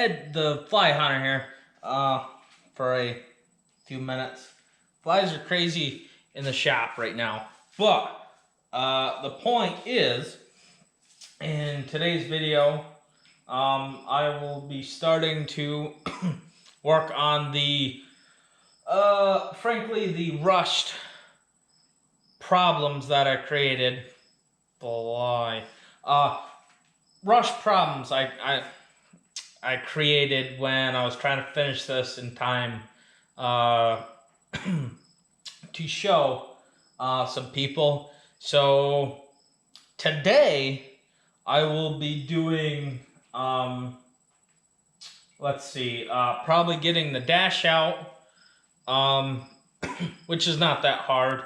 had the fly hunter here for a few minutes. Flies are crazy in the shop right now. But the point is, in today's video, I will be starting to work on the, frankly, the rushed problems that I created. Rush problems I created when I was trying to finish this in time to show some people. So today I will be doing let's see, probably getting the dash out, which is not that hard.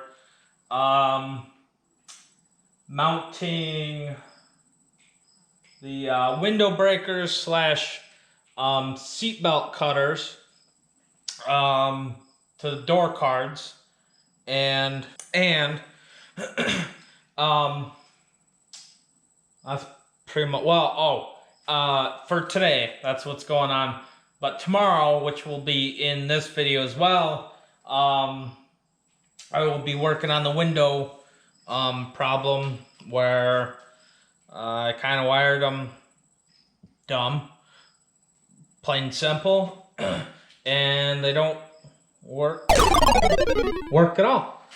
Mounting the window breakers slash seatbelt cutters to the door cards, and that's pretty much, for today, that's what's going on. But tomorrow, which will be in this video as well, I will be working on the window problem where I kind of wired them dumb, plain simple, and they don't work at all.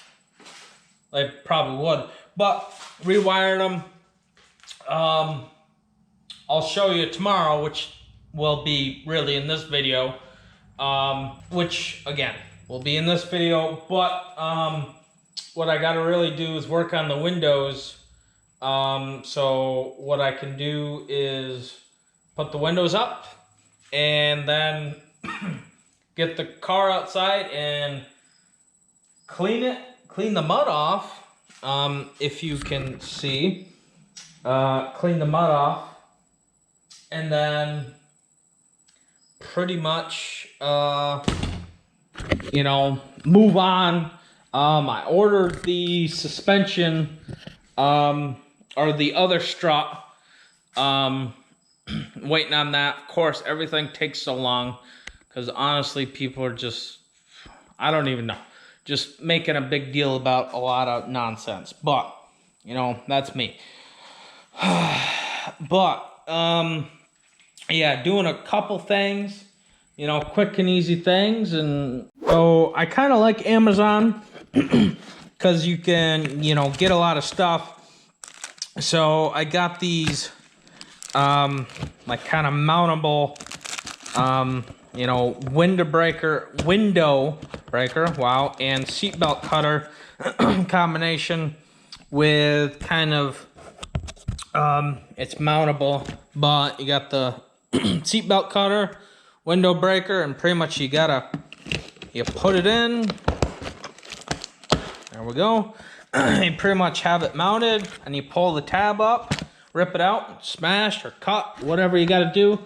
They probably would, but rewired them. I'll show you tomorrow, which will be really in this video, which again will be in this video, but what I gotta really do is work on the windows. So what I can do is put the windows up and then get the car outside and clean the mud off. If you can see, clean the mud off, and then pretty much, move on. I ordered the suspension, or the other strut, waiting on that. Of course, everything takes so long because honestly, people are just, I don't even know, just making a big deal about a lot of nonsense. But, that's me. But, yeah, doing a couple things, quick and easy things. And so I kind of like Amazon because you can, get a lot of stuff. So I got these, like kind of mountable, window breaker, wow, and seatbelt cutter combination with kind of, it's mountable, but you got the seatbelt cutter, window breaker, and pretty much you put it in. There we go. You pretty much have it mounted, and you pull the tab up, rip it out, smash or cut, whatever you got to do.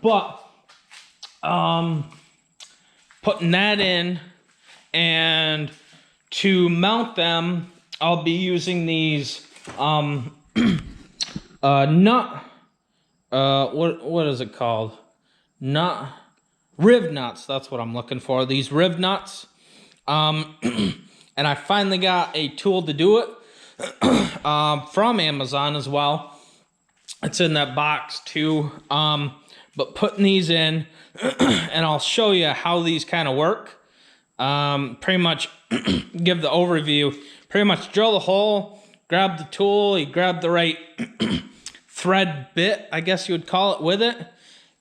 But putting that in, and to mount them, I'll be using these what is it called? Rivnuts. That's what I'm looking for. These rivnuts. And I finally got a tool to do it from Amazon as well. It's in that box too. But putting these in, and I'll show you how these kind of work. Pretty much give the overview. Pretty much drill the hole, grab the tool, you grab the right thread bit, I guess you would call it, with it,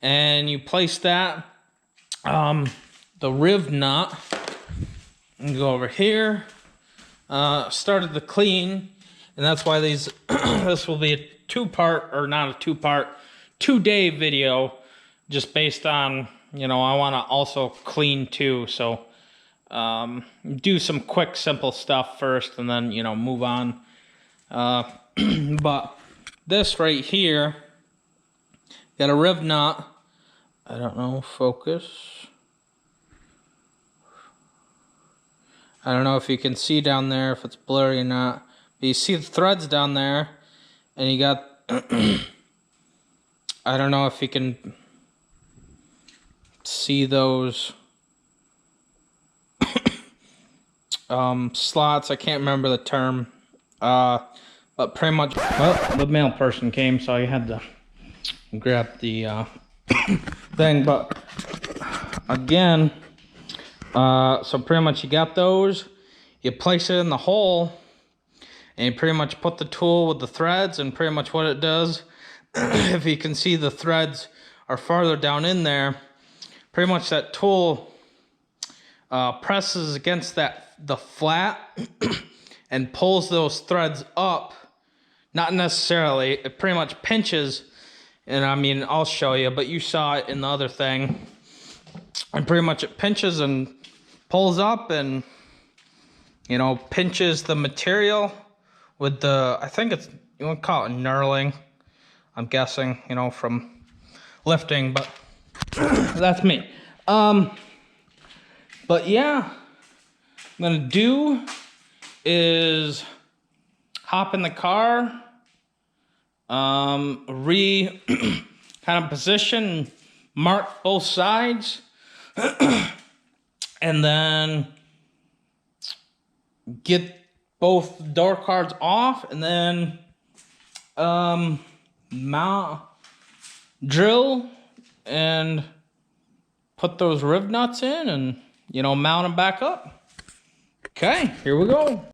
and you place that, the riv nut, and go over here. Started the clean, and that's why these this will be a two-day video, just based on, I want to also clean too. So do some quick simple stuff first, and then move on. But this right here, got a riv nut. I don't know, focus. I don't know if you can see down there, if it's blurry or not. But you see the threads down there, and you got, I don't know if you can see those slots. I can't remember the term. But pretty much, well, the mail person came, so I had to grab the thing. But again, so pretty much you got those, you place it in the hole, and you pretty much put the tool with the threads, and pretty much what it does, if you can see the threads are farther down in there, pretty much that tool presses against the flat and pulls those threads up. Not necessarily, it pretty much pinches, and I mean, I'll show you, but you saw it in the other thing. And pretty much it pinches and pulls up and, you know, pinches the material with the, I think it's, you want to call it knurling, I'm guessing, you know, from lifting, but that's me. But yeah, I'm gonna do is hop in the car, kind of position, mark both sides, and then get both door cards off, and then drill and put those rivnuts in, and you know, mount them back up. Okay, here we go.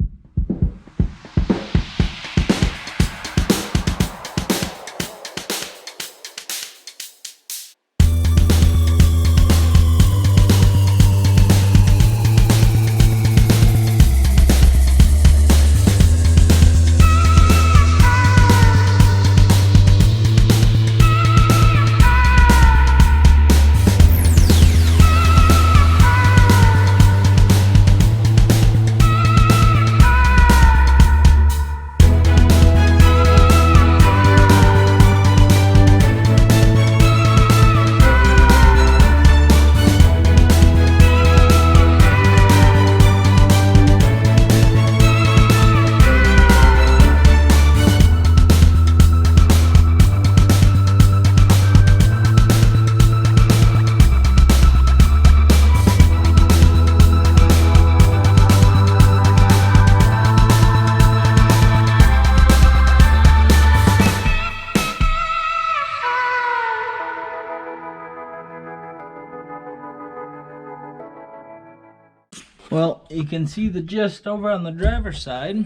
Well, you can see the gist over on the driver's side,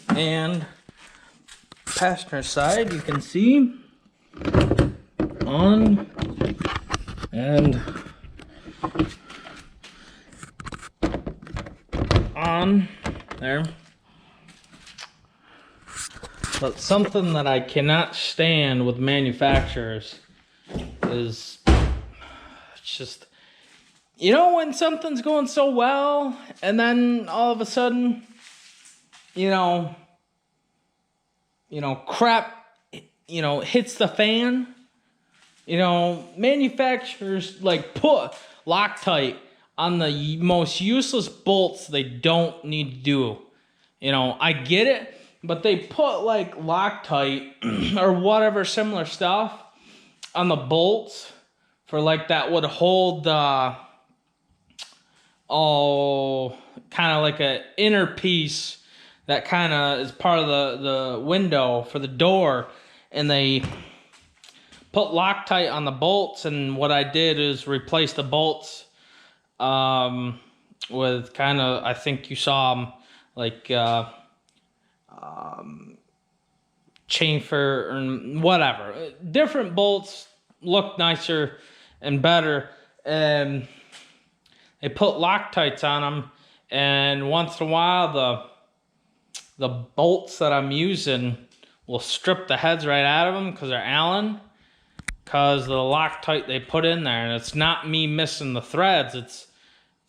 and passenger side you can see on and on there. But something that I cannot stand with manufacturers is just, you know, when something's going so well, and then all of a sudden, you know, crap, you know, hits the fan. You know, manufacturers like put Loctite on the most useless bolts they don't need to do. You know, I get it, but they put like Loctite or whatever similar stuff on the bolts for like that would hold the kind of like a inner piece that kind of is part of the window for the door, and they put Loctite on the bolts. And what I did is replace the bolts with kind of, I think you saw them like chamfer or whatever, different bolts look nicer and better, and they put Loctites on them, and once in a while the bolts that I'm using will strip the heads right out of them because they're Allen, because the Loctite they put in there. And it's not me missing the threads, it's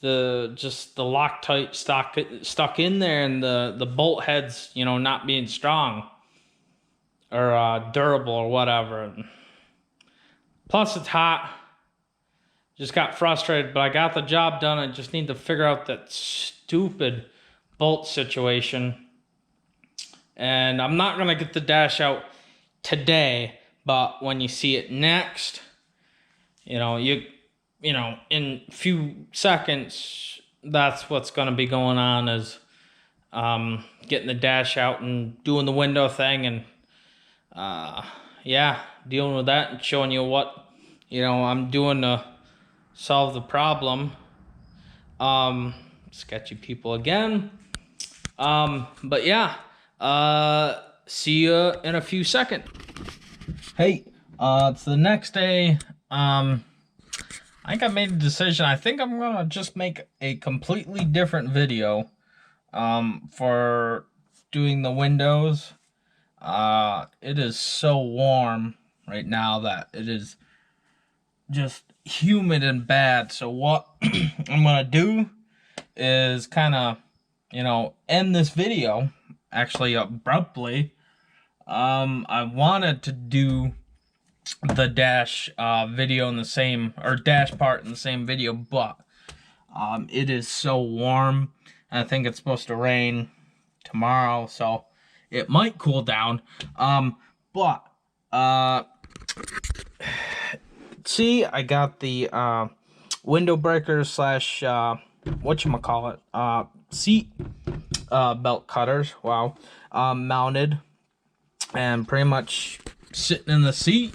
just the Loctite stuck in there, and the bolt heads, you know, not being strong or durable or whatever. And plus it's hot. Just got frustrated, but I got the job done. I just need to figure out that stupid bolt situation. And I'm not going to get the dash out today, but when you see it next, you know, you know, in a few seconds, that's what's going to be going on is getting the dash out and doing the window thing, and yeah, dealing with that and showing you what, you know, I'm doing to solve the problem. Sketchy people again. But yeah, see you in a few seconds. Hey, it's the next day. I think I made a decision. I think I'm gonna just make a completely different video, for doing the windows. It is so warm right now that it is just humid and bad. So what I'm gonna do is kind of, you know, end this video actually abruptly. I wanted to do the dash video in the same, or dash part in the same video, but it is so warm. I think it's supposed to rain tomorrow, so it might cool down. But see, I got the window breakers slash whatchamacallit, seat belt cutters, wow, mounted and pretty much sitting in the seat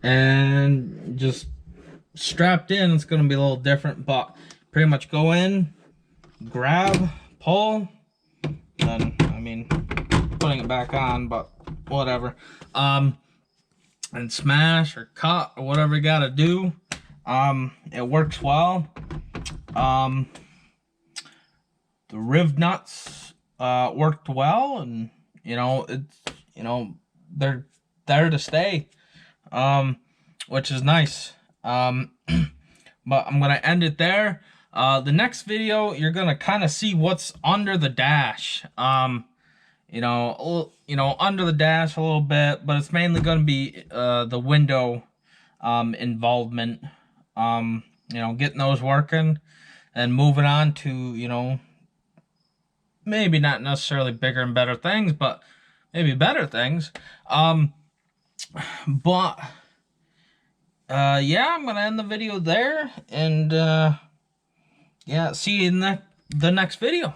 and just strapped in. It's gonna be a little different, but pretty much go in, grab, pull, then, I mean, putting it back on, but whatever, and smash or cut or whatever you gotta do. It works well. The rivnuts worked well, and you know, it's, you know, they're there to stay, which is nice. But I'm gonna end it there. The next video, you're gonna kind of see what's under the dash. You know, under the dash a little bit, but it's mainly gonna be the window involvement. You know, getting those working and moving on to, you know, maybe not necessarily bigger and better things, but maybe better things. But yeah, I'm gonna end the video there, and yeah, see you in the next video.